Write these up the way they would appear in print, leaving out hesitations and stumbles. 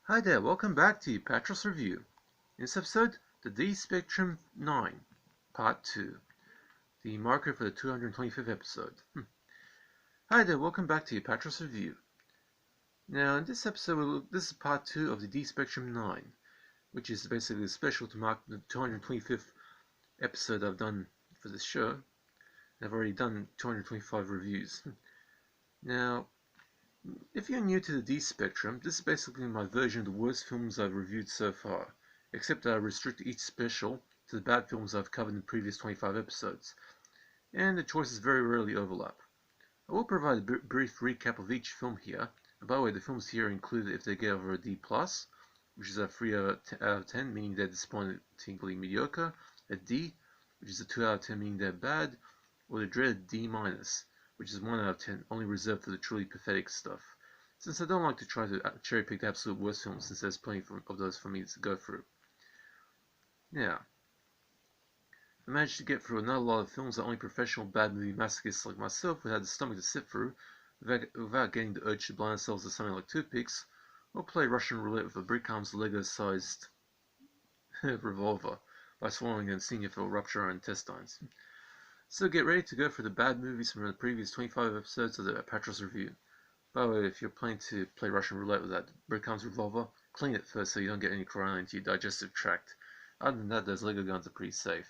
Hi there, welcome back to Apatros Review. In this episode, the D Spectrum 9, Part 2, the marker for the 225th episode. Hi there, welcome back to Apatros Review. Now, in this episode, this is Part 2 of the D Spectrum 9, which is basically special to mark the 225th episode I've done for this show. I've already done 225 reviews. Now, if you're new to the D Spectrum, this is basically my version of the worst films I've reviewed so far, except that I restrict each special to the bad films I've covered in the previous 25 episodes, and the choices very rarely overlap. I will provide a brief recap of each film here, and by the way, the films here are included if they get over a D+, which is a 3 out of 10, meaning they're disappointingly mediocre, a D, which is a 2 out of 10, meaning they're bad, or the dreaded D-, which is 1 out of 10, only reserved for the truly pathetic stuff. Since I don't like to try to cherry pick the absolute worst films, since there's plenty of those for me to go through. Now, I managed to get through another lot of films that only professional bad movie masochists like myself would have the stomach to sit through, without getting the urge to blind ourselves to something like toothpicks, or play Russian roulette with a brick-arms Lego-sized revolver by swallowing and seeing if it will rupture our intestines. So get ready to go through the bad movies from the previous 25 episodes of the Apatros Review. By the way, if you're planning to play Russian roulette with that brick-arms revolver, clean it first so you don't get any corona into your digestive tract. Other than that, those Lego guns are pretty safe.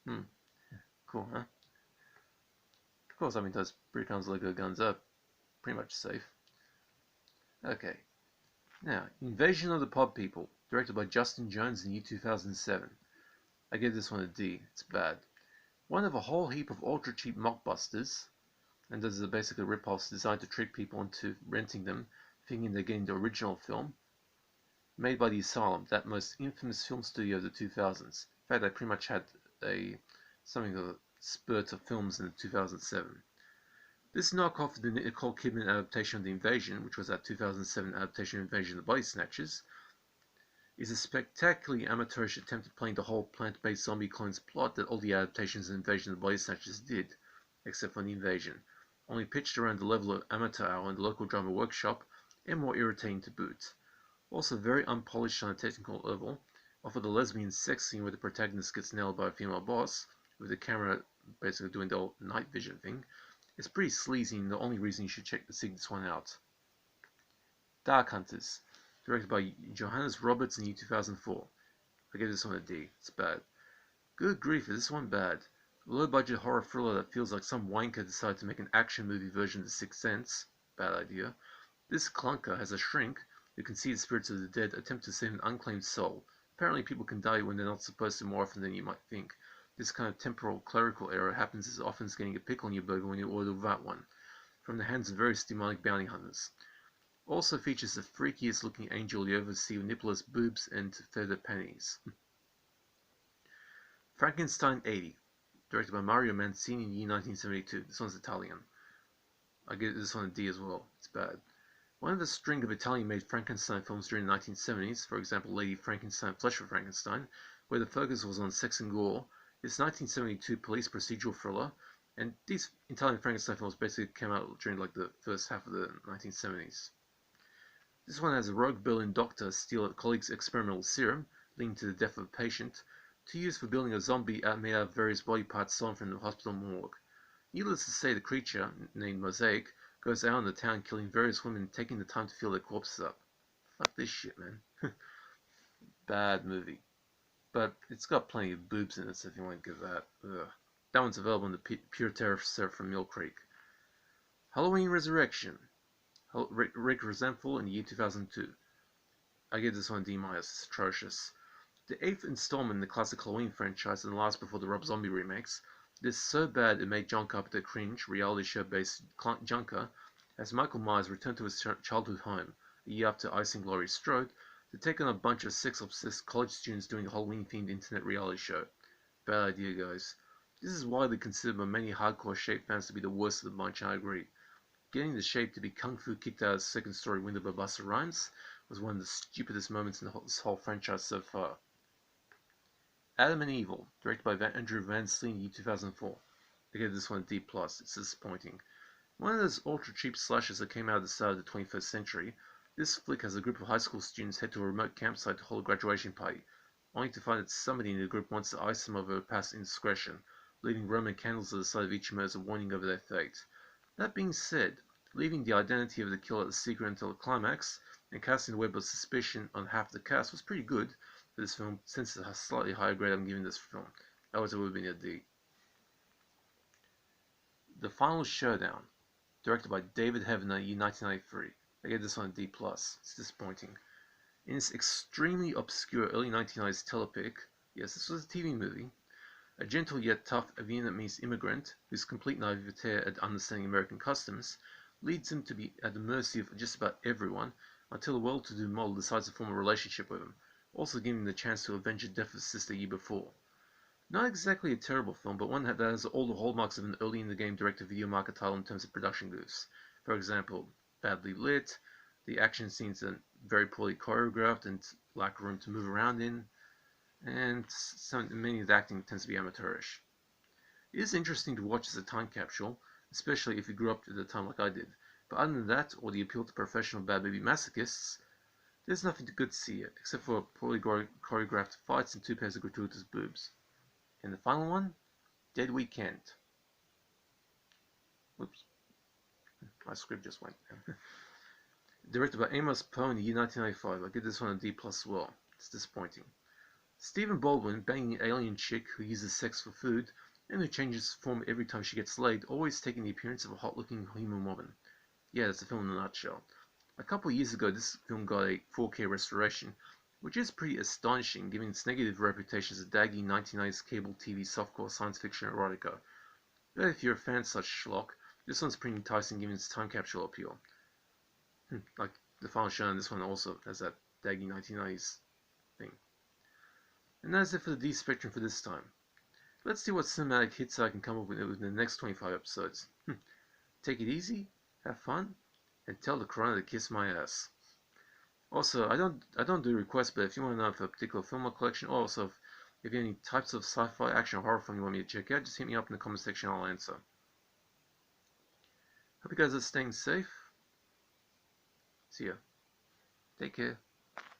Cool, huh? Of course, I mean, those brick-arms Lego guns are pretty much safe. Okay. Now, Invasion of the Pod People, directed by Justin Jones in the year 2007. I gave this one a D. It's bad. One of a whole heap of ultra-cheap mockbusters, and those are basically rip-offs designed to trick people into renting them, thinking they're getting the original film, made by the Asylum, that most infamous film studio of the 2000s. In fact, they pretty much had something of a spurt of films in 2007. This knockoff of the Nicole Kidman adaptation of The Invasion, which was that 2007 adaptation of Invasion of the Body Snatchers, is a spectacularly amateurish attempt at playing the whole plant-based zombie clones plot that all the adaptations of Invasion of the Body Snatchers did, except for The Invasion, only pitched around the level of amateur hour in the local drama workshop, and more irritating to boot. Also very unpolished on a technical level, offer the lesbian sex scene where the protagonist gets nailed by a female boss, with the camera basically doing the old night vision thing. It's pretty sleazy, and the only reason you should seek this one out. Dark Hunters, directed by Johannes Roberts in the year 2004. I gave this one a D. It's bad. Good grief, is this one bad? A low-budget horror thriller that feels like some wanker decided to make an action movie version of The Sixth Sense. Bad idea. This clunker has a shrink who can see the spirits of the dead attempt to save an unclaimed soul. Apparently people can die when they're not supposed to more often than you might think. This kind of temporal clerical error happens as often as getting a pickle in your burger when you order without one, from the hands of various demonic bounty hunters. Also features the freakiest looking angel you ever see with nippleless boobs and feathered panties. Frankenstein 80, directed by Mario Mancini in the year 1972. This one's Italian. I give this one a D as well. It's bad. One of a string of Italian-made Frankenstein films during the 1970s, for example Lady Frankenstein, Flesh of Frankenstein, where the focus was on sex and gore, this 1972 police procedural thriller, and these Italian Frankenstein films basically came out during like the first half of the 1970s. This one has a rogue Berlin doctor steal a colleague's experimental serum, leading to the death of a patient, to use for building a zombie made out of various body parts stolen from the hospital morgue. Needless to say, the creature, named Mosaic, goes out in the town killing various women, taking the time to fill their corpses up. Fuck this shit, man. Bad movie. But it's got plenty of boobs in it, so if you want to give that. Ugh. That one's available in the Pure Terror served from Mill Creek. Halloween Resurrection. Rick Resentful in the year 2002. I give this one a D-. It's atrocious. The 8th installment in the classic Halloween franchise and the last before the Rob Zombie remakes, this is so bad it made John Carpenter cringe, reality show-based junker, as Michael Myers returned to his childhood home, a year after Icing Glory Strode, to take on a bunch of sex-obsessed college students doing a Halloween-themed internet reality show. Bad idea, guys. This is widely considered by many hardcore Shape fans to be the worst of the bunch, and I agree. Getting the Shape to be kung fu kicked out of the second-story window by Busta Rhymes was one of the stupidest moments in this whole franchise so far. Adam and Evil, directed by Andrew Van Sleen in the year 2004. I gave this one a D+. It's disappointing. One of those ultra-cheap slashers that came out at the start of the 21st century, This flick has a group of high school students head to a remote campsite to hold a graduation party, only to find that somebody in the group wants to ice them over a past indiscretion, leaving Roman candles at the side of each mirror as a warning over their fate. That being said, leaving the identity of the killer a secret until the climax, and casting a web of suspicion on half the cast was pretty good for this film, since it's a slightly higher grade I'm giving this film. Otherwise it would have been a D. The Final Showdown, directed by David Heavener in 1993. I gave this one a D+. It's disappointing. In its extremely obscure early 1990s telepic, yes, this was a TV movie, a gentle yet tough Vietnamese immigrant whose complete naivete at understanding American customs leads him to be at the mercy of just about everyone until a well-to-do model decides to form a relationship with him, also giving him the chance to avenge the death of his sister a year before. Not exactly a terrible film, but one that has all the hallmarks of an early-in-the-game direct-to-video market title in terms of production goofs. For example, badly lit, the action scenes are very poorly choreographed and lack room to move around in, and many of the acting tends to be amateurish. It is interesting to watch as a time capsule, especially if you grew up at the time like I did, but other than that, or the appeal to professional bad baby masochists, there's nothing good to see here, except for poorly choreographed fights and two pairs of gratuitous boobs. And the final one, Dead Weekend. Whoops, my script just went. Directed by Amos Poe in the year 1995. I give this one a D+ as well. It's disappointing. Stephen Baldwin, banging an alien chick who uses sex for food, and who changes form every time she gets laid, always taking the appearance of a hot-looking human woman. Yeah, that's the film in a nutshell. A couple of years ago, this film got a 4K restoration, which is pretty astonishing given its negative reputation as a daggy 1990s cable TV softcore science fiction erotica. But if you're a fan of such schlock, this one's pretty enticing given its time capsule appeal. Like the Final Showdown, this one also has that daggy 1990s thing. And that's it for the D spectrum for this time. Let's see what cinematic hits I can come up with in the next 25 episodes. Take it easy, have fun, and tell the Corona to kiss my ass. Also, I don't do requests, but if you want to know if a particular film or collection, or also if you have any types of sci-fi, action, or horror film you want me to check out, just hit me up in the comment section and I'll answer. Hope you guys are staying safe. See ya. Take care.